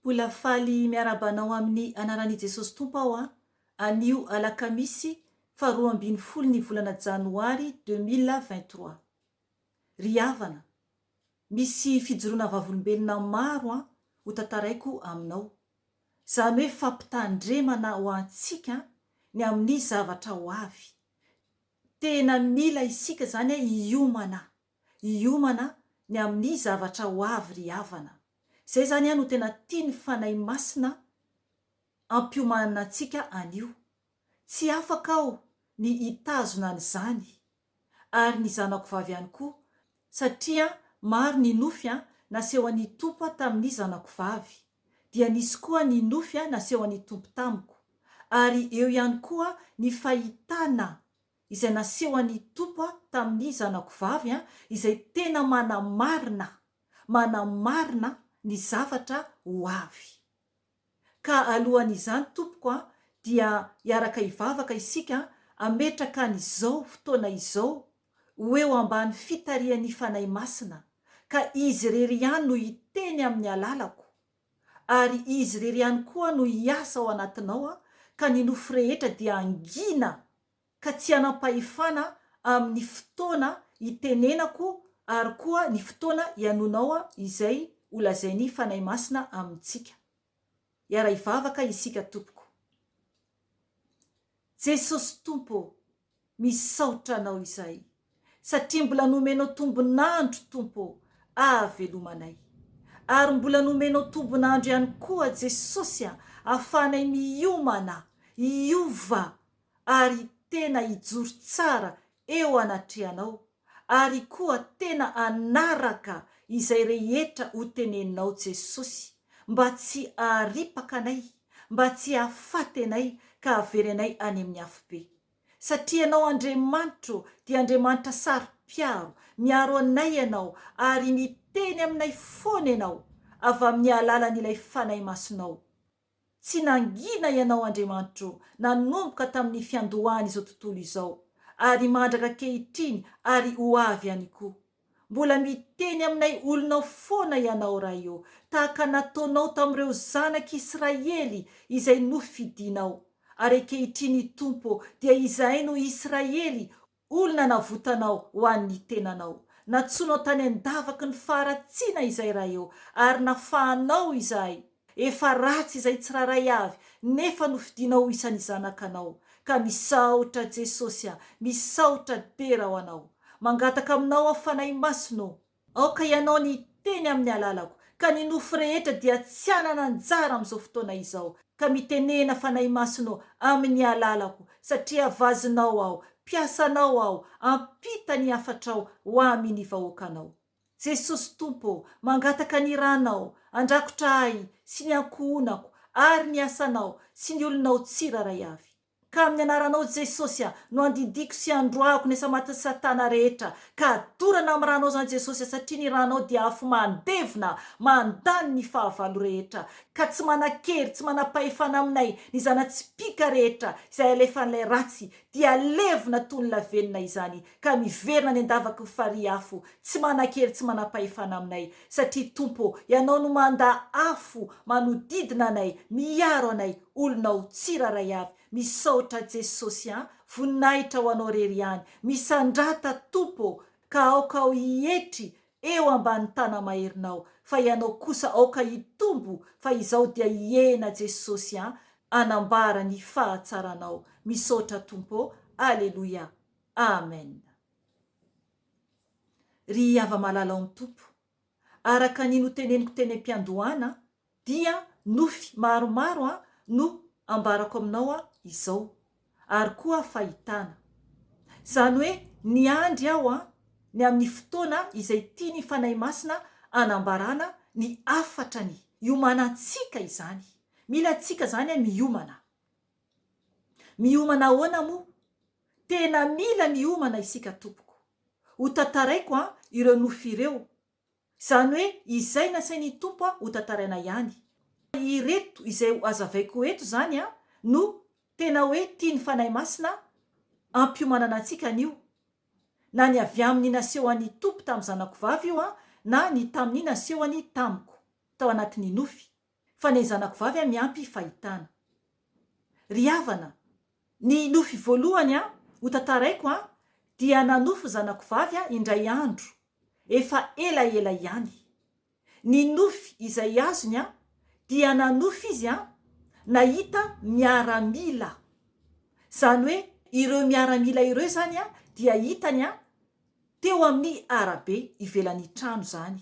Mbola faly miarabanao amin'ny anaran'i Jesosy Tompo aho anio alakamisy 12 volana janoary 2023. Ry havana, misy fijoroana vavolombelona maro ho tantaraiko aminao. Zany hoe fampitandremana ho antsika ny amin'ny zavatra ho avy. Tena mila isika zany hiomana ny amin'ny zavatra ho avy ry havana. Zay zany no tena tia ny fanahy masina ampiomanana antsika anio. Tsy afaka aho ny hitazona an'izany ary ny zanako vavy ihany koa, satria maro ny nofy naseho an'ny Tompo tamin'ny zanako vavy, dia nisy koa ny nofy naseho an'ny Tompo tamiko, ary eo ihany koa ny fahitana izay naseho an'ny Tompo tamin'ny zanako vavy izay tena manamarina ny zavatra ho avy. Ka alohan'izany Tompoko dia hiaraka hivavaka isika ametraka an'izao fotoana izao ho eo ambany fitarian'ny fanahy masina, ka izy rery ihany no hiteny amin'ny alalako, ary izy rery ihany koa no hiasa ao anatinao, ka ny nofo rehetra dia angina ka tsy anam-pahefana amin'ny fotoana hitenenako ary koa ny fotoana hianonao izay holazain'ny fanahy masina amintsika. Hiara hivavaka isika Tompoko. Jesosy Tompo, misaotra anao izay, satria mbola nomenao tombonandro Tompo ahavelomanay, ary mbola nomenao tombonandro ihany koa Jesosy ahafahanay miomana, hiova ary tena hijoro tsara eo anatrehanao, ary koa tena anaraka izay rehetra ho teneninao Jesosy, mba tsy aharipaka anay, mba tsy ahafaty anay ka averenay any amin'ny hafobe. Satria anao Andriamanitro dia Andriamanitra saro-piaro, miaro anay ianao ary miteny aminay foana ianao avy amin'ny alalan'ilay fanahy masinao. Tsy nangina ianao Andriamanitro nanomboka tamin'ny fiandohany izao tontolo izao, ary mandraka ankehitriny ary ho avy ihany koa. Mbola miteny aminay olonao foana ianao raha io, tahaka nataonao tamin'ireo zanak'Israely izay nofidinao. Ary ankehitriny Tompo dia izahay no Israely, olona navotanao ho an'ny tenanao. Natsoinao tany an-davaky ny faharatsiana izay raha io, ary nafahanao izahay. Efa ratsy izay tsiraray avy, nefa nofidinao isan'ny zanakanao. Ka misaotra Jesosy, misaotra dera ho anao. Mangataka aminao fanahy masino, aoka ianao ny teny amin'ny alalako, ka ny nofo rehetra dia tsy anana anjara amin'izao fotoana izao, ka mitenena fanahy masino amin'ny alalako, satria vazinao aho, piasanao aho, ampita ny afatrao ho amin'ny vahoakanao. Jesosy Tompo, mangataka ny ranao, andrakotra ahy sy ny ankohonako, ary ny asanao sy ny olonao tsiraray avy. Ka amin'ny anaranao Jesosy no andidiko sy androako ny samaty Satana rehetra, ka adorana amin'ny ranao zany Jesosy, satria ny ranao dia afo mandevina, mandany ny fahavalo rehetra, ka tsy manan-kery, tsy manam-pahefana aminay ny zanatsipika rehetra izay alefan'ilay ratsy, dia levina toy ny lavenina izany, ka miverina ny andavaky ny farihy afo, tsy manan-kery, tsy manam-pahefana aminay, satria Tompo, ianao no manda afo manodidina anay, miaro anay, olonao tsiraray avy. Misaotra Jesosy, voninahitra ho anao rery ihany, misandrata Tompo, ka aoka ho hietry eo ambany tana maherinao, fa ianao kosa aoka hitombo, fa izao dia hiena Jesosy anambara ny fahatsaranao. Misaotra Tompo, aleluia, amen. Ry hava-malala amin'ny Tompo, araka ny noteneniko teny am-piandohana, dia nofy maromaro no ambarako aminao izao, ary koa fahitana. Zany hoe ny andry aho ny amin'ny fotoana izay tia ny fanahy masina anambarana ny afatrany iomanantsika izany. Mila tsika zany miomana. Miomana ahoana moa? Tena mila miomana isika Tompoko. Ho tantaraiko ireo nofy ireo. Zany hoe izay nasain'ny Tompo ho tantaraina ihany. Ireto izay azavaiko eto zany no tena hoe tia ny fanahy masina ampiomanana antsika anio, na ny avy amin'ny naseho an'ny Tompo tamin'ny zanako vavy io na ny tamin'ny naseho an'ny tamiko tao anatin'ny nofy. fa ny zanako vavy a miampy fahitana. Ry havana, ny nofy voalohany a ho tantaraiko a dia nanofo zanako vavy a indray andro efa elaela ihany. Ny nofy izay azony a dia nanofy izy a nahita miaramila. Zany hoe ireo miaramila ireo zany a dia hitany a teo amin'ny arabe ivelan'ny trano zany.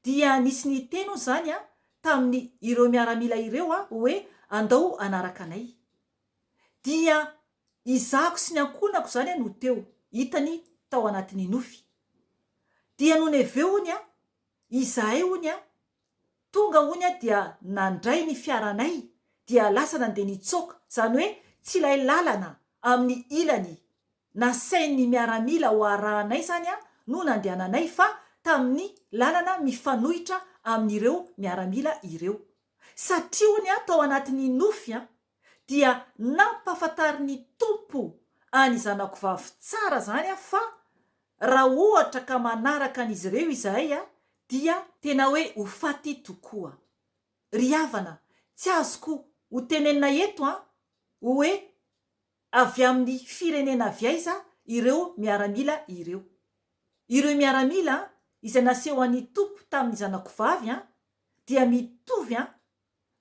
Dia nisy ny teny zany a tamin'ny ireo miaramila ireo a hoe andao anaraka anay. Dia izako sy ny ankonako zany a no teo hitany tao anatin'ny nofy. Dia noho ny aveo ony a izahay ony a tonga ony a dia nandray ny fiaranay dia lasa nandeha nitsoka. Zany hoe tsy ilay lalana amin'ny ilany nasain'ny miaramila ho arahanay zany a no nandehananay fa tamin'ny lalana mifanohitra amin'ireo miaramila ireo. Satria ony a tao anatin'ny nofy a dia nampahafantarin'ny tompo any zanako vavy tsara zany a fa raha ohatra ka manaraka an'izy ireo izahay a dia tena hoe ho faty tokoa. Ry havana, tsy azoko ho tenenina eto a hoe avy amin'ny firenena avy aiza ireo miaramila ireo. Ireo miaramila izay naseho an'ny tompo tamin'ny zanako vavy a dia mitovy a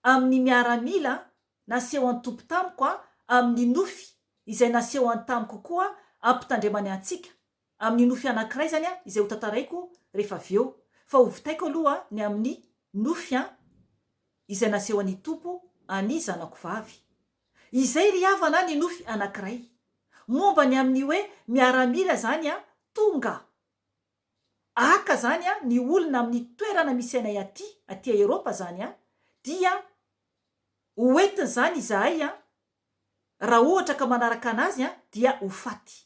amin'ny miaramila naseho an'ny tompo tamiko a amin'ny nofy izay naseho an'ny tamiko koa ampitandremany antsika. Amin'ny nofy anankiray zany a izay ho tantaraiko rehefa avy eo. Fa ho vitaiko aloha ny amin'ny nofy a izay naseho an'ny tompo any zanako vavy. Izay ry havana ny nofy anankiray. Momba ny amin'ny hoe miaramila zany a tonga. Aka zany a ny olona amin'ny toerana misy anay aty Eropa zany a dia hoentiny zany izahay a raha ohatra ka manaraka anazy a dia ho faty.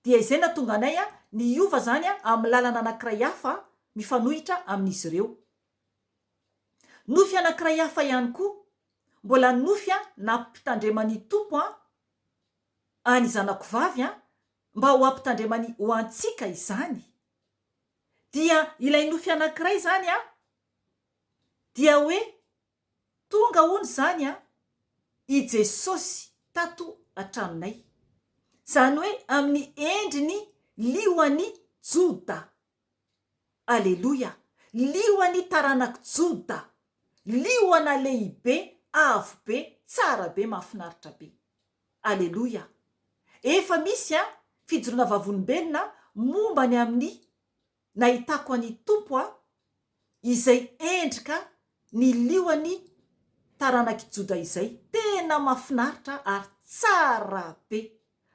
Dia izay natonga anay a niova zany a amin'ny lalana anankiray hafa mifanohitra amin'izy ireo. Nofy anankiray hafa ihany koa mbola nofy a nampitandreman'ny tompo a any zanako vavy a mba ho ampitandremany ho antsika izany. Dia ilay nofy anankiray zany a dia hoe tonga hony zany a i Jesosy tato antranonay. Zany hoe amin'ny endriny lioan'ny Joda. Aleloia! Lioan'ny taranaka Joda. Lioana lehibe, avo be, tsara be, mahafinaritra be. Aleloia! Efa misy a fijoroana vavolombelona momba ny amin'ny nahitako an'ny tompo a izay endrika ny lioan'ny taranaka Joda izay. Tena mahafinaritra ary tsara be.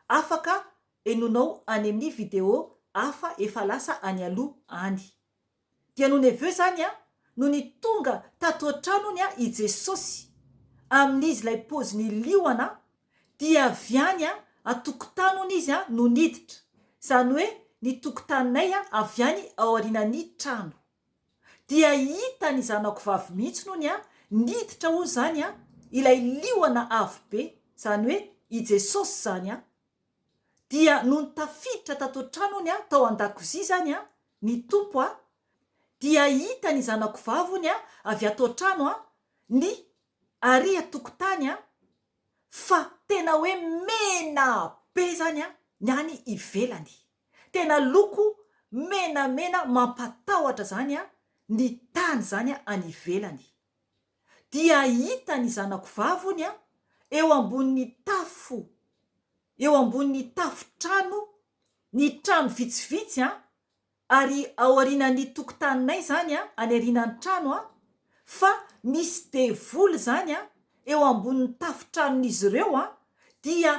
Afaka enonao any amin'ny video hafa efa lasa any aloha any. Dia noho ny aveo zany a no ny tonga tato an-tranony a i Jesosy amin'izy ilay poziny lioana dia avy any a atokotany hony izy a no niditra. Zany hoe ny tokotaninay a avy any ao aorian'ny trano. Dia hita ny zanako vavy mihitsy nony a niditra hoy zany a ilay lioana avo be. Zany hoe i Jesosy zany a. Dia no nitafiditra tato an-tranony a tao an-dakozia zany a ny tompo a dia hita ny zanako vavony a avy ato an-trano a ny ary atokotany a fa tena hoe mena be zany a ny any ivelany. Tena loko menamena mampatahotra zany a ny tany zany a any ivelany. Dia hita ny zanako vavony a eo ambonin'ny tafo. Eo ambonin'ny tafo-trano, ny trano vitsivitsy a ary ao aorian'ny tokotaninay zany a any aorian'ny trano a fa misy devoly zany a eo ambonin'ny tafo-tranon'izy ireo a dia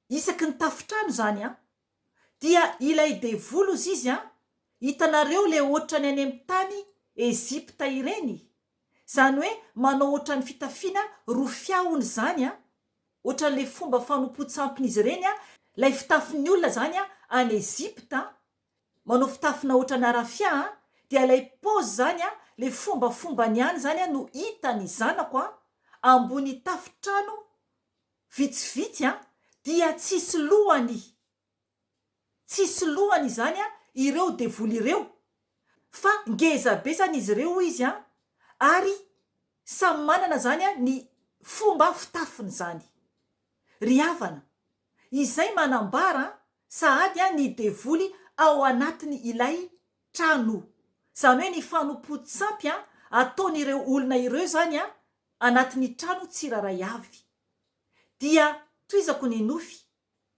isaky ny tafo-trano zany a dia ilay devoly ozy izy a hitanareo le ohatrany any amin'ny tany Ezipta ireny. Zany hoe manao ohatrany fitafiana rofiahony zany a ohatran'le fomba fanompo-tsampin'izy ireny a lay fitafin'ny olona zany a any Ezipta manao fitafina ohatrany arafia a dia lay paozy zany a le fombafombany any zany a no hitany zanako a ambony tafo-trano vitsivitsy a dia tsisy lohany. Tsisy lohany zany a ireo devoly ireo fa ngeza be zany izy ireo izy a ary samy manana zany a ny fomba fitafiny zany. Ry havana, izay manambara sahady a ny devoly ao anatiny ilay trano. Zany hoe ny fanompo-tsampy a ataon'ireo olona ireo zany a anatin'ny trano tsiraray avy. Dia toizako ny nofy,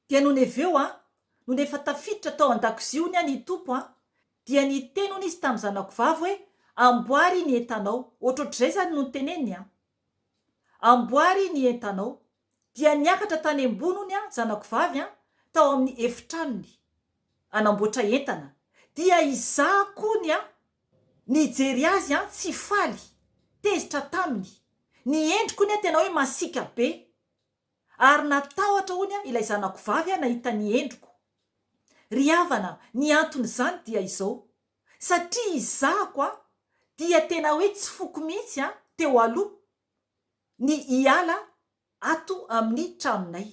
dia noho ny aveo a no nefa tafiditra tao an-dakoziony a ny tompo a, dia ny tenony izy tamin'ny zanako vavy hoe amboary ny entanao. Ohatrohatr'izay zany no nyteneniny a. Amboary ny entanao. Dia niakatra tany amboniny a zanako vavy a tao amin'ny efitranony anamboatra entana. Dia izahakony a nijery azy a tsy faly, tezitra taminy. Ny endrikony a tena hoe masika be. Ary natahotra hony a ilay zanako vavy a nahita ny endriko. Ry havana, ny antony zany dia izao. Satria izahako a dia tena hoe tsy foko mihitsy a teo aloha ny hiala ato amin'ny tranonay.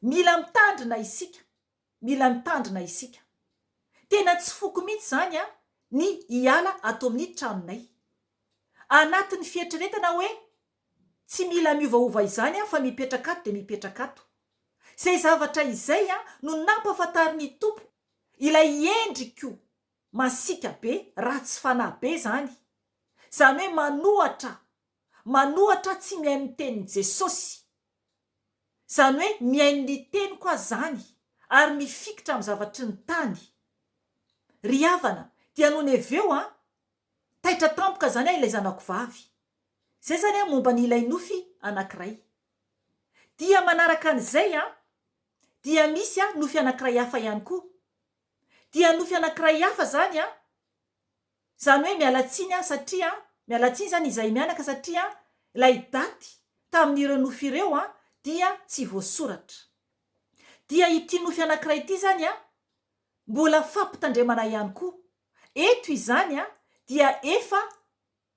Mila mitandrina isika. Mila mitandrina isika. Tena tsy foko mihitsy zany a ny hiala ato amin'ny tranonay. Anatin'ny fietreretana hoe tsy mila miovaova izany a fa mipetraka ato de mipetraka ato. Zay zavatra izay a no nampahafantarin'ny tompo ilay endriko masika be, ratsy fanahy be zany. Zany hoe manohatra tsy mihaino ny tenin'i Jesosy. Zany hoe mihaino ny teny koa zany ary mifikitra amin'ny zavatry ny tany. Ry havana, dia noho ny aveo a taitra tampoka zany a ilay zanako vavy. Zay zany a momba ny ilay nofy anankiray. Dia manaraka an'izay a dia misy a nofy anankiray hafa ihany koa. Dia nofy anankiray hafa zany a, zany hoe mialatsiny a satria mialatsiny zany izay mianaka satria ilay daty tamin'ireo nofy ireo a dia tsy voasoratra. Dia ity nofy anankiray ity zany a mbola fampitandremana ihany koa. Eto izany a dia efa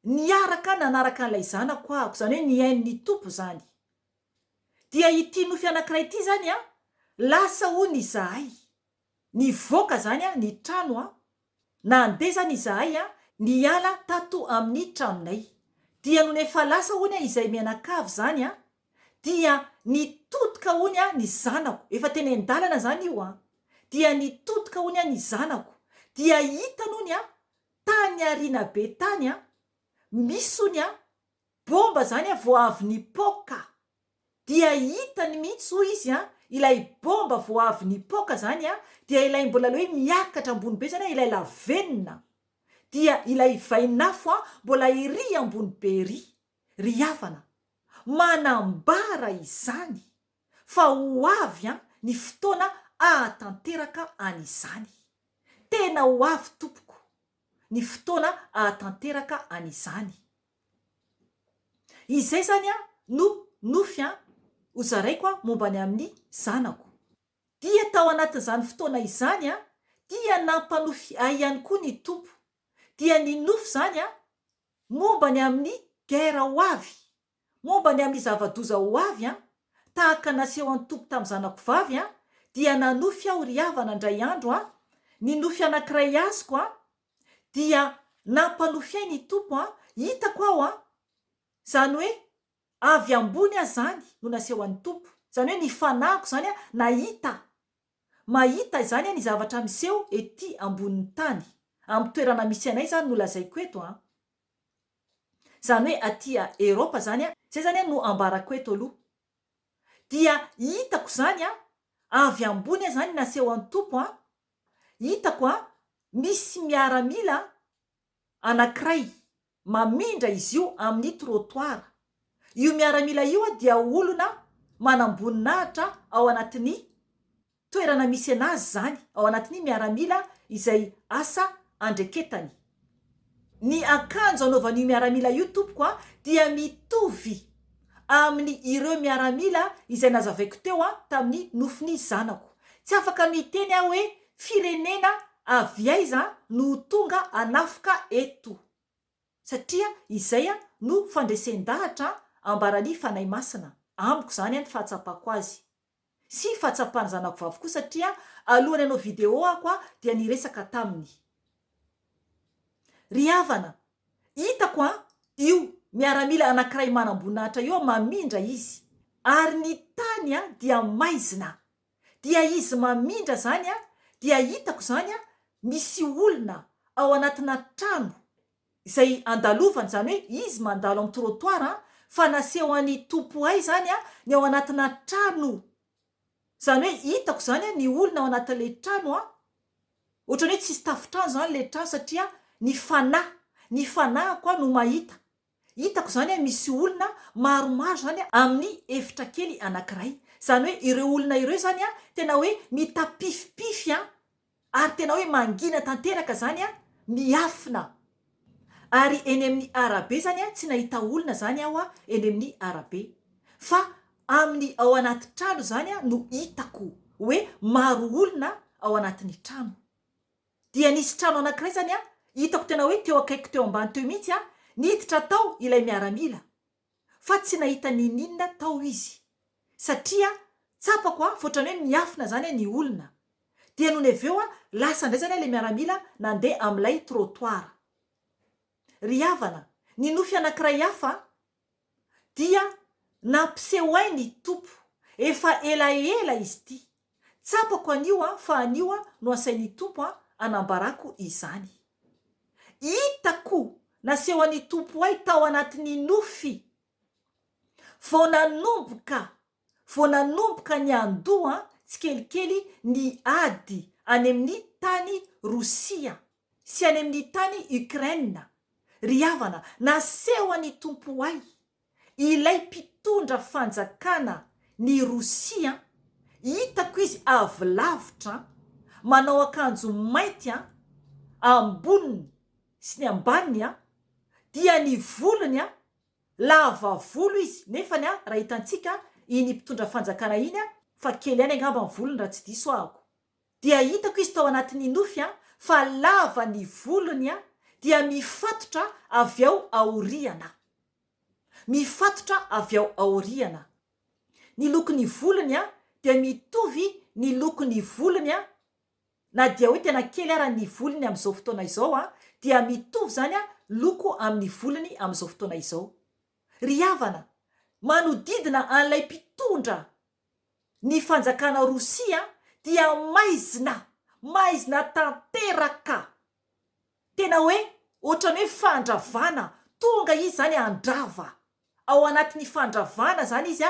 niaraka nanaraka an'ilay zanako ahako, zany hoe nihain'ny tompo zany. Dia ity nofy anankiray ity zany a lasa hoy izahay. Nivoaka zany a ny trano a, nandeha zany izahay a niala tato amin'ny tranonay. Dia noho efa lasa hoy izay mianakavy zany a, dia nitotoka hoy ny zanako. Efa teny an-dalana zany io a. Dia nitotoka hoy ny zanako. Dia hita hoy tany arina be tany a, misy hoy bomba zany a vao avy nipoka. Dia hitany mihitsy hoy izy a ilay bomba vao avy nipoka zany a, dia ilay mbola hoe miakatra ambony be zany a ilay lavenina. Dia ilay vainafo a mbola iry ambony be iry. Ry havana, manambara izany fa ho avy a ny fotoana ahatanteraka an'izany. Tena ho avy tompoko ny fotoana ahatanteraka an'izany. Izay zany a no nofy a hozaraiko a momba ny amin'ny zanako. Dia tao anatin'izany fotoana izany a dia nampanofy ahy ihany koa ny tompo. Dia ny nofy zany a momba ny amin'ny gera ho avy, momba ny amin'ny zava-doza ho avy a, tahaka naseho an'ny tompo tamin'ny zanako vavy a, dia nanofy aho ry havana indray andro a ny nofy anankiray azoko a, dia nampanofy ahy ny tompo a, hitako aho a, zany hoe avy ambony a zany no naseho an'ny tompo. Zany hoe ny fanahiko zany a nahita. Mahita zany a ny zavatra miseho ety ambonin'ny tany. Amin'ny toerana misy anay zany no lazaiko eto a. Zany hoe aty a Eropa zany a, zay zany a no ambarako eto aloha. Dia hitako zany a avy ambony a zany naseho an'ny tompo a. Hitako a misy miaramila anankiray mamindra izy io amin'ny trottoir. Io miaramila io a dia olona manamboninahitra ao anatin'ny toerana misy anazy zany, ao anatin'ny miaramila izay asa andreketany. Ny akanjo anaovan'io miaramila io tompoko a dia mitovy amin'ny ireo miaramila izay nazavaiko teo a tamin'ny nofin'ny zanako. Tsy afaka miteny aho hoe firenena avy aiza no tonga anafika eto. Satria izay a no fandresen-dahatra ambarany fanahy masina. Amiko zany a ny fahatsapako azy. Sy fahatsapany zanako vavy koa satria alohany anao video ako a dia niresaka taminy. Ry havana, hitako a io miaramila anankiray manam-boninahitra eo mamindra izy ary ny tany dia maizina dia izy mamindra zany dia hitako zany misy olona ao anatina trano izay andalovany zany hoe izy mandalo amin'ny trottoir fa naseho any tompo ay zany ny ao anatina trano zany hoe hitako zany ny olona ao anatin'le trano ohatrany hoe tsisy tafitrano zany le trano satria ny fanahiko no mahita hitako zany misy olona maromaro zany amin'ny efitra kely anankiray zany hoe ireo olona ireo zany tena hoe mitapifipify ary tena hoe mangina tanteraka zany miafina ary eny amin'ny arabe zany tsy nahita olona zany aho eny amin'ny arabe fa amin'ny ao anaty trano zany no hitako hoe maro olona ao anatin'ny trano dia nisy trano anankiray zany hitako tena hoe teo akaiky teo ambany teo mihitsy niditra tao ilay miaramila fa tsy nahita ninina tao izy satria tsapako fotrany hoe miafina zany ny olona dia noho ny aveo lasa ndray zany le miaramila nandeha amin'ilay trottoir ry havana ny nofy anankiray hafa dia nampiseho ay ny tompo efa elaela izy ty tsapako anio fa anio no asain'ny tompo anambarako izany hitako naseho an'ny tompo ay tao anatin'ny nofy vao nanomboka ny andoha tsikelikely ny ady any amin'ny tany Rosia sy any amin'ny tany Ukraine ry havana naseho an'ny tompo ay ilay mpitondra fanjakana ny Rosia hitako izy avy lavitra manao akanjo mainty amboniny sy ny ambaniny dia ny volony lava volo izy nefa raha hitantsika iny mpitondra fanjakana iny fa kely any angamba ny volony raha tsy diso ahako dia hitako izy tao anatin'ny nofy fa lava ny volony dia mifatotra avy ao aoriana ny lokon'ny volony dia mitovy ny lokon'ny volony na dia hoe tena kely raha ny volony amin'izao fotoana izao dia mitovy zany loko amin'ny volony amin'izao fotoana izao ry havana manodidina an'ilay mpitondra ny fanjakana Rosia dia maizina tanteraka tena hoe ohatrany hoe fandravana tonga izy zany andrava ao anatin'ny fandravana zany izy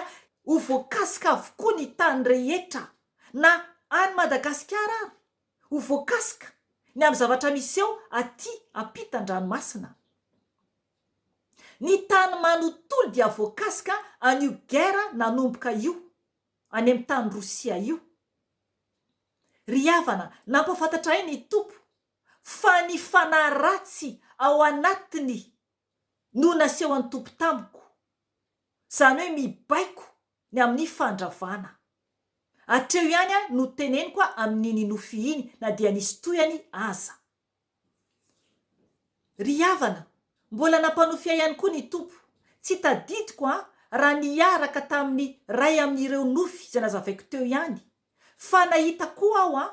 ho voakasika avokoa ny tany rehetra na any Madagasikara ary ho voakasika ny amin'ny zavatra miseho aty ampitan-dranomasina ny tany manontolo dia voakasika an'io guerre nanomboka io any amin'ny tany Rosia io ry havana nampafantatra ay ny tompo fa ny fanaratsy ao anatiny no naseho an'ny tompo tamiko zany hoe mibaiko ny amin'ny fandravana atreo ihany no teneniko amin'iny nofy iny na dia nisy toyany aza ry havana mbola nampanofia ihany koa ny tompo tsy tadidiko raha niaraka tamin'ny ray amin'ireo nofy zay nazavaiko teo ihany fa nahita koa aho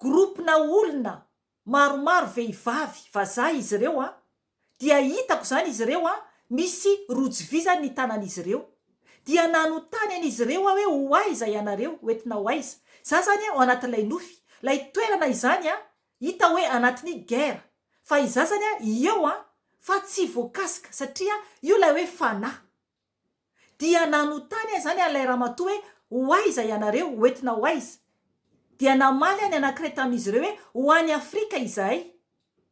gropina olona maromaro vehivavy vazaha izy ireo dia hitako zany izy ireo misy rojo zany ny tanan'izy ireo dia nanotany an'izy ireo hoe ho aiza ianareo oentina ho aiza za zany ao anatin'ilay nofy lay toerana izany hita hoe anatin'ny guerre fa iza zany eo fa tsy voakasika satria io lay hoe fanahy dia nanotany zany lay ramatoa hoe ho aiza ianareo oentina ho aiza dia namaly any anankiray tamin'izy ireo hoe ho any Afrika izahay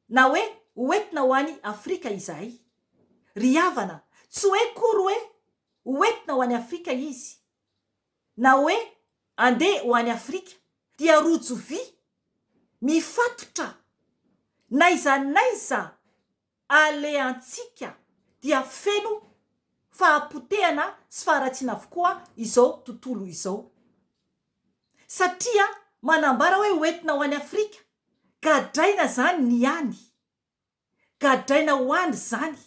na hoe oentina ho any Afrika izahay ry havana tsy hoe kory hoe oentina ho any Afrika izy na hoe andeha ho any Afrika dia rojo vy mifatotra naiza aleantsika dia feno fahapotehana sy faharatsiana avokoa izao tontolo izao satria manambara hoe oentina ho any Afrika gadraina zany ny any gadraina ho any zany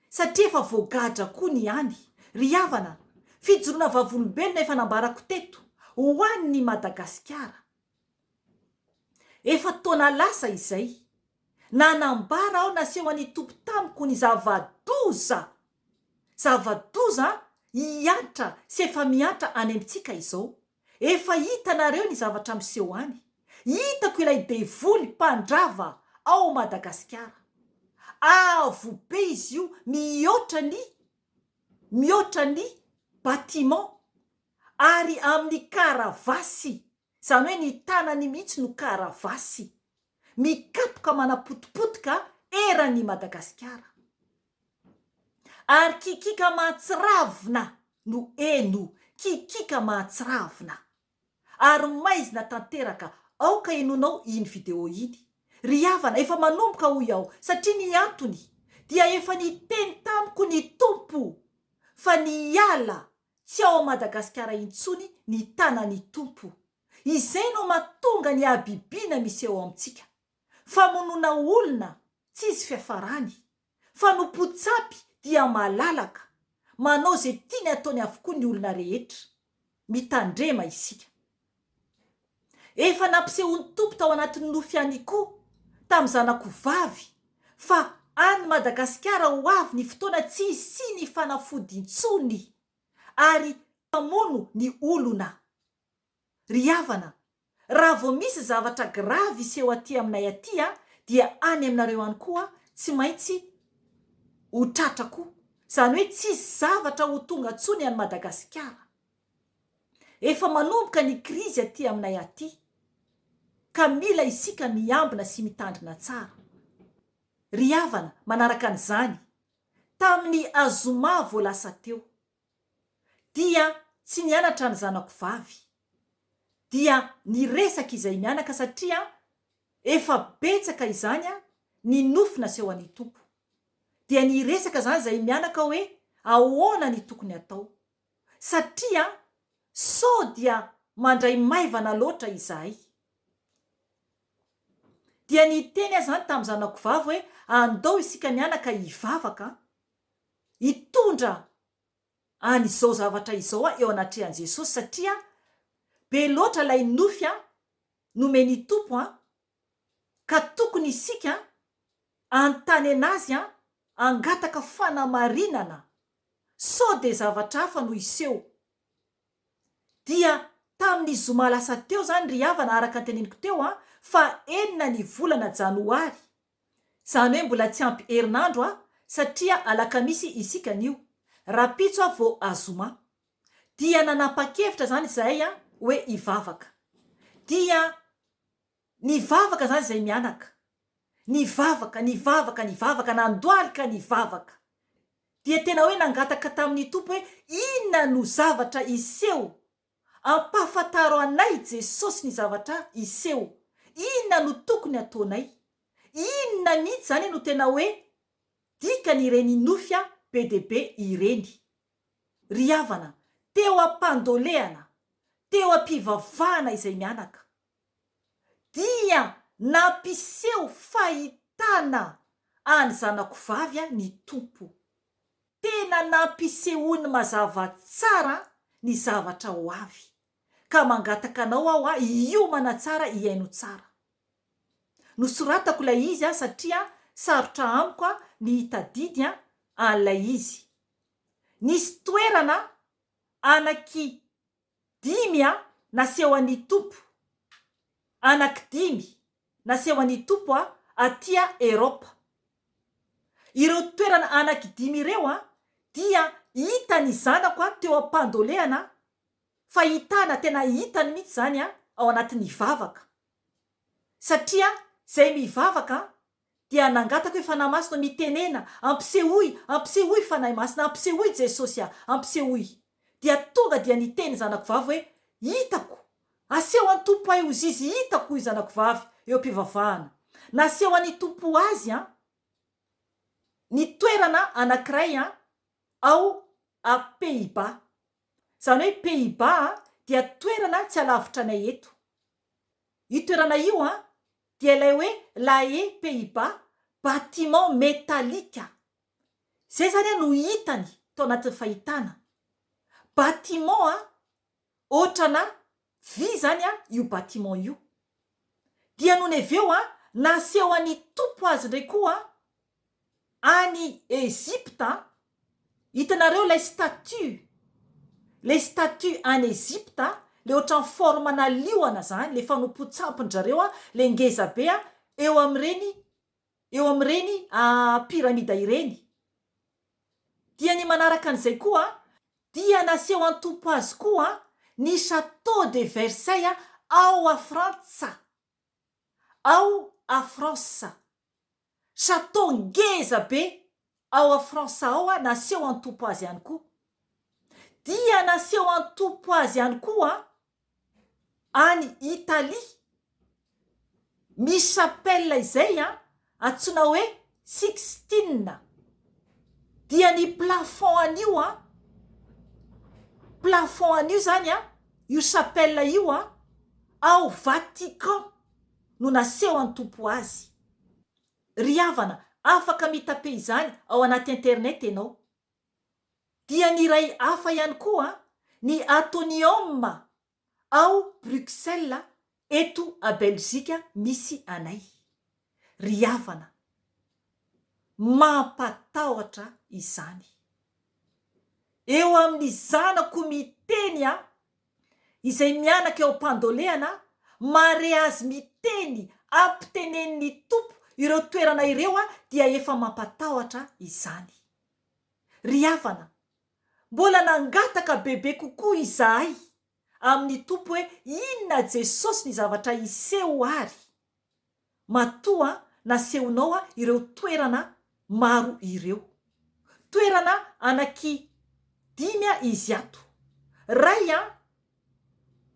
satria efa voagadra koa ny any ry havana fijoroana vavolombelona efa nambarako teto ho an'ny Madagasikara efa taona lasa izay nanambara aho naseho an'ny tompo tamiko ny zava-doza zava-doza hiatra sy efa miatra any amintsika izao. Efa hitanareo ny zavatra miseho any. Hitako ilay devoly mpandrava ao Madagasikara. Avo be izy io, mihoatra ny bâtiment, ary amin'ny karavasy, zany hoe ny tanany mihitsy no karavasy, mikapoka manapotipotika eran'ny Madagasikara. Ary kikika mahatsiravina no kikika mahatsiravina. Ary maizina tanteraka, aoka enonao iny video iny. Ry havana, efa manomboka hoy aho, satria ny antony dia efa niteny tamiko ny tompo fa ny ala tsy ao Madagasikara intsony ny tanany tompo. Izay no mahatonga ny abibiana misy eo amintsika. Famonoana olona tsisy fiafarany, fanompotsapy dia malalaka, manao zay tiany ataony avokoa ny olona rehetra, mitandrema isika. Efa nampisehony tompo tao anatin'ny nofy ihany koa tamin'ny zanako vavy, fa any Madagasikara ho avy ny fotoana tsy hisy fanafody intsony, ary pamono ny olona. Ry havana, raha vao misy zavatra gravy iseho aty aminay aty, dia any aminareo ihany koa tsy maintsy ho tratrako. Zany hoe tsisy zavatra ho tonga intsony any Madagasikara. Efa manomboka ny krizy aty aminay aty, ka mila isika miambina sy mitandrina tsara. Ry havana, manaraka an'izany, tamin'ny azoma vao lasa teo, dia tsy nianatra ny zanako vavy, dia niresaka izay mianaka satria efa betsaka izany ny nofina seho an'ny tompo. Dia niresaka zany izay mianaka hoe ahoana ny tokony atao, satria sao dia mandray maivana loatra izahay. Dia niteny zany tamin'ny zanako vavy hoe andao isika mianaka hivavaka, hitondra an'izao zavatra izao eo anatrehan'i Jesosy, satria be loatra lay nofy nomeny tompo, ka tokony isika antany anazy angataka fanamarinana, sao de zavatra hafa no iseho. Dia tamin'ny zoma lasa teo zany ry havana, araka anteneniko teo fa 9 ny volana janoary, zany hoe mbola tsy ampy herinandro satria alakamisy isika nio, rapitso vao azoma. Dia nanapa-kevitra zany zahay hoe hivavaka. Dia nivavaka zany zay mianaka, nivavaka, nandoalika nivavaka. Dia tena hoe nangataka tamin'ny tompo hoe inona no zavatra iseho, ampahafantaro anay Jesosy ny zavatra iseho, inona no tokony ataonay, inona mihitsy zany no tena hoe dikany ireny nofy be de be ireny. Ry havana, teo ampandolehana, teo ampivavahana izay mianaka, dia nampiseho fahitana any zanako vavy ny tompo. Tena nampisehony mazava tsara ny zavatra ho avy, ka mangataka anao aho hiomana tsara, hiaino tsara. Nosoratako ilay izy satria sarotra amiko ny hitadidy an'ilay izy. Nisy toerana anaky 5 naseho an'ny tompo, anaky 5 naseho an'ny tompo aty Eropa. Ireo toerana anaky 5 ireo dia hitany zanako teo ampandolehana, fa hitana tena hitany mihitsy zany ao anatin'ny vavaka, satria zay mivavaka dia nangatako hoe fanahy masina mitenena, ampisehoy fanahy masina, ampisehoy Jesosy, ampisehoy. Dia tonga dia niteny zanako vavy hoe hitako, aseho an'ny tompo ahy ozy izy, hitako zanako vavy eo ampivavahana. Naseho an'ny tompo azy ny toerana anankiray ao a Pays-Bas. Zany hoe Pays-Bas dia toerana tsy alavitra anay eto. Io toerana io dia ilay hoe La Haye Pays-Bas, bâtiment métallique. Zay zany no hitany tao anatin'ny fahitana. Bâtiment ohatrana vy zany io bâtiment io. Dia noho ny avy eo naseho an'ny tompo azy ndray koa any Ezipta, hitanareo le statut any Ezipta le ohatrany formana lioana zany le fanompo-tsampon-drareo le ngeza be eo am'ireny piramida ireny. Dia ny manaraka an'izay koa dia naseho antompo azy koa ny Château de Versailles ao a Fransa. Château ngeza be ao a Fransa ao naseho antompo azy ihany koa. Dia naseho antompo azy ihany koa any Italie. Misy chapelle izay antsoina hoe Sixtine. Dia ny plafond an'io zany io chapelle io ao Vatican no naseho antompo azy. Ry havana, afaka mitape izany ao anaty internet ianao. Dia ny iray hafa ihany koa ny Atonium ao Bruxelles eto a Belzika misy anay. Ry havana, mampatahotra izany. Eo amin'ny zanako miteny izay mianaka eo am-pandolehana, mare azy miteny ampitenen'ny tompo ireo toerana ireo dia efa mampatahotra izany. Ry havana, mbola nangataka bebe kokoa izahay amin'ny tompo hoe inona Jesosy ny zavatra iseho ary. Matoa nasehonao ireo toerana maro ireo. Toerana anaky 5 izy ato. Ray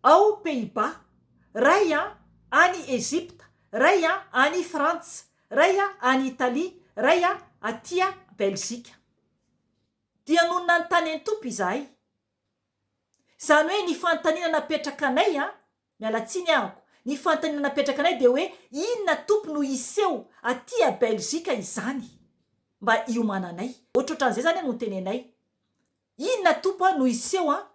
ao Pays-Bas, ray any Ezipta, ray any Frantsa, ray any Italie, ray aty Belzika. Dia noho nanontany ny tompo izahay. Zany hoe ny fanontaniana napetraka anay mialatsiny ahako. Ny fanontaniana napetraka anay dia hoe inona tompo no iseho aty a Belzika izany mba hiomananay. Ohatrohatran'izay zany no tenenay. Inona tompo no iseho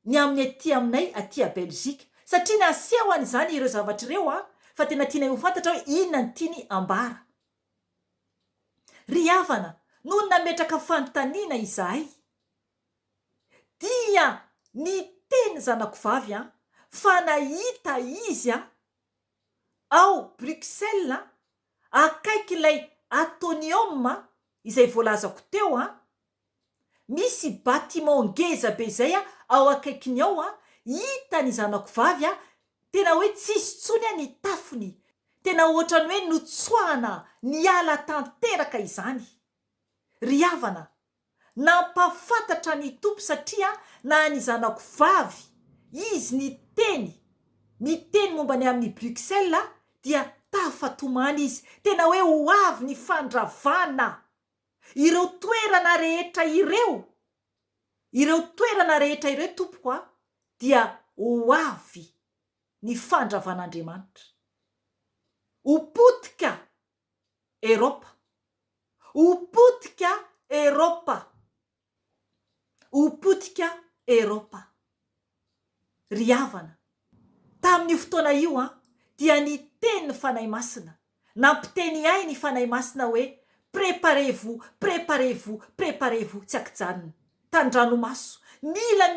ny amin'ny aty aminay aty a Belzika, satria naseho an'izany ireo zavatra ireo fa tena tianay ho fantatra hoe inona ny tiany ambara. Ry havana, noho nametraka fanontaniana izahay, dia ny teny zanako vavy fa nahita izy ao Bruxelles akaiky ilay Atonium izay voalazako teo misy bâtiment ngeza be zay ao akaikiny ao hita ny zanako vavy tena hoe tsisy tsony ny tafony, tena ohatrany hoe notsoahana ny ala tanteraka izany. Ry havana, nampafantatra ny tompo satria na ny zanako vavy izy miteny momba ny amin'ny Bruxelles dia tafatomany izy, tena hoe ho avy ny fandravana ireo toerana rehetra ireo tompoko dia ho avy ny fandravan'Andriamanitra. Upotika Europa. Ry havana, tamin'io fotoana io dia ny teny fanahy masina nampiteny ahy ny fanahy masina hoe préparez-vous, tsy akijanona. Tan-dranomaso, mila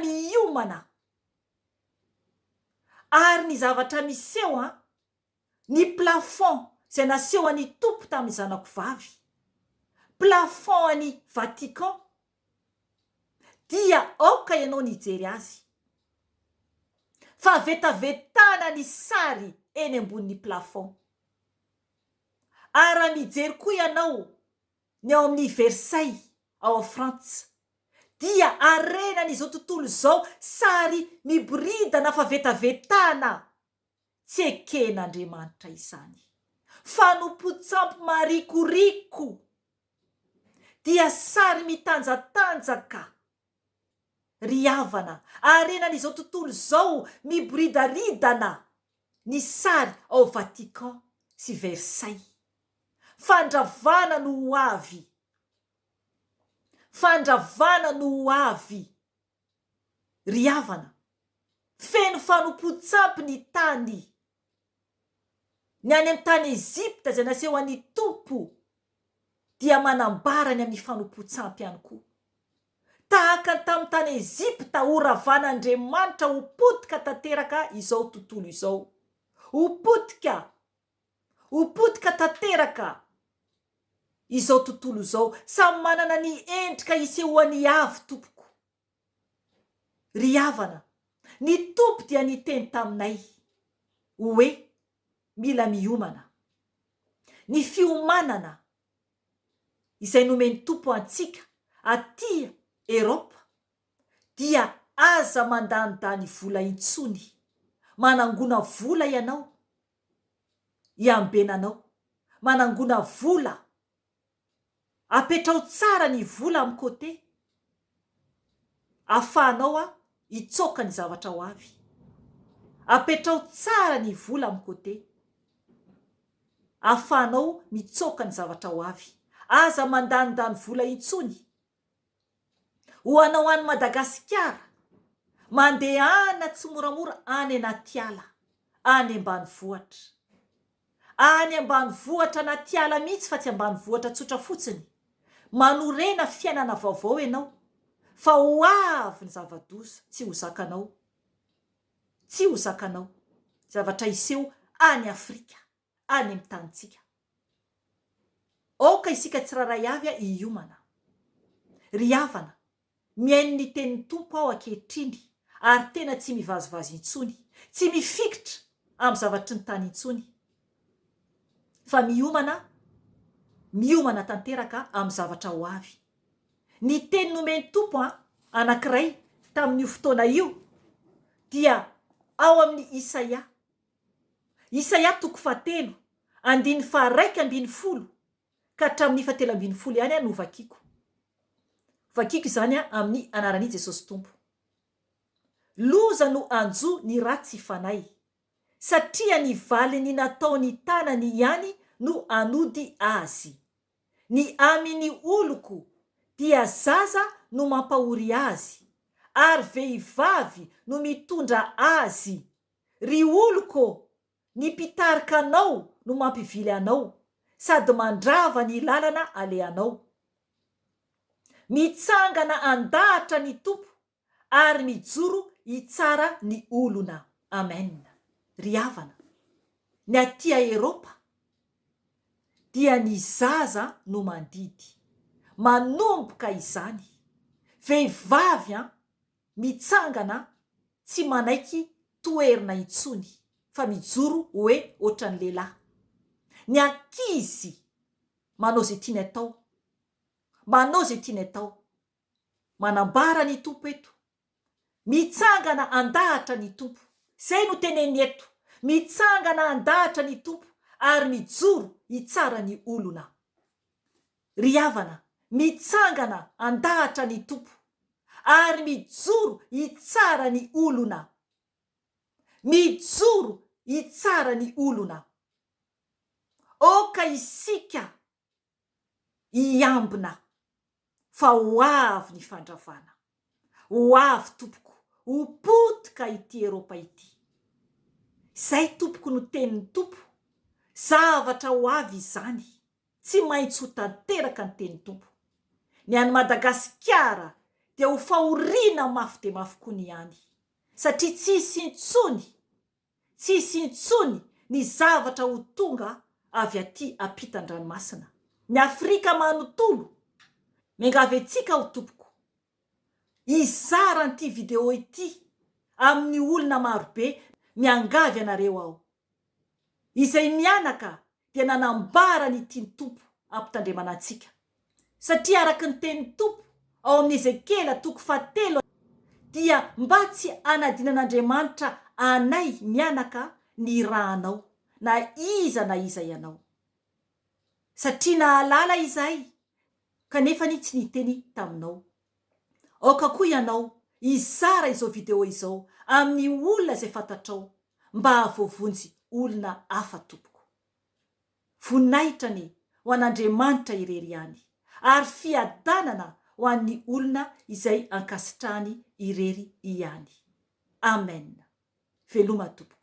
miomana. Ary ny zavatra miseho ny plafond izay naseho any tompo tamin'ny zanako vavy, plafond any Vatican, dia aoka ianao nijery azy fa vetavetana ny sary eny ambonin'ny plafond. Ary mijery koa ianao ny ao amin'ny Versailles ao Frantsa, dia arenan'izao tontolo izao sary miboridana fa vetavetana. Tsy eken'Andriamanitra izany, fanompo-tsampy marikoriko, dia sary mitanjatanjaka. Ry havana, arenan'izao tontolo izao miboridaridana ny sary ao Vatican sy Versailles. Fandravana no ho avy. Ry havana, feno fanompo-tsampy ny tany. Ny any amin'ny tany Ezipta izay naseho an'ny tompo dia manambarany amin'ny fanompo-tsampy ihany koa. Tahaka tamin'ny tany Ezipta oravan'Andriamanitra ho potika tanteraka izao tontolo izao. Ho potika tanteraka izao tontolo izao. Samy manana ny endrika isehoany avy tompoko. Ry havana, ny tompo dia niteny taminay hoe mila miomana. Ny fiomanana izay nomeny tompo antsika aty Eropa dia aza mandanidany vola intsony. Manangona vola ianao iambenanao. Manangona vola. Apetrao tsara ny vola amin'ny côté. Afahanao itsoka ny zavatra ho avy. Apetrao tsara ny vola amin'ny côté. Afahanao mitsoka ny zavatra ho avy. Aza mandanidany vola intsony. Ho anao any Madagasikara, mandeha ana tsy moramora any anaty ala, any ambanivohitra. Any ambanivohitra anaty ala mihitsy fa tsy ambanivohitra tsotra fotsiny. Manorena fiainana vaovao ianao. Fa ho avy ny zava-doza, tsy ho zakanao. Tsy ho zakanao. Zavatra iseho any Afrika, any amin'ny tanitsika. Oka isika tsiraray avy iomana. Ry havana, miaino ny tenin'ny tompo aho ankehitriny, ary tena tsy mivazivazy intsony, tsy mifikitra amin'ny zavatry ny tany intsony. Fa miomana tanteraka amin'ny zavatra ho avy. Ny teny nomeny tompo anankiray tamin'io fotoana io dia ao amin'ny Isaia 7:1 ka hatramin'ny 7:10 ihany no vakiako. Vakiako izany amin'ny anaran'i Jesosy Tompo. Loza no anjo ny ratsy fanay, satria ny valiny nataony tanany ihany no anody azy. Ny amin'ny oloko dia zaza no mampahory azy, ary vehivavy no mitondra azy. Ry oloko, ny mpitarika anao no mampivily anao, sady mandrava ny lalana alehanao. Mitsangana andahatra ny tompo, ary mijoro hitsara ny olona. Amen. Ry havana, ny aty Eropa dia ny zaza no mandidy. Manomboka izany. Vehivavy mitsangana tsy manaiky toerina intsony, fa mijoro hoe ohatran'ny lehilahy. Ny ankizy manao zay tiany atao. Manao zay tiany atao. Manambara ny tompo eto. Mitsangana andahatra ny tompo. Zay no teneny eto. Mitsangana andahatra ny tompo, ary mijoro hitsara ny olona. Ry havana, mitsangana andahatra ny tompo, ary mijoro hitsara ny olona. Mijoro hitsara ny olona. Oka isika iambina, fa ho avy ny fandravana. Ho avy tompoko, ho potika ity Eropa ity. Zay tompoko no tenin'ny tompo. Zavatra ho avy izany. Tsy maintsy ho tanteraka ny tenin'ny tompo. Ny any Madagasikara dia ho fahoriana mafy dia mafy koa ny any. Satria tsisy intsony ny zavatra ho tonga avy aty ampitan-dranomasina. Ny Afrika manontolo, miangavy antsika ho tompoko. Izara an'ity video ity amin'ny olona marobe, miangavy anareo ao. Izay mianaka dia nanambara ny tiany tompo ampitandremana antsika. Satria araka ny tenin'ny tompo ao amin'ny Ezekela 3 dia mba tsy anadinan'Andriamanitra anay mianaka ny rahanao, na iza ianao. Satria nahalala izahay, kanefa tsy niteny taminao. Oka koa ianao, izara izao video izao amin'ny olona izay fantatrao, mba hahavoavonjy olona hafa tompoko. Voninahitra ho an'Andriamanitra irery ihany, ary fiadanana ho an'ny olona izay ankasitrahany irery ihany. Amen. Veloma tompoko.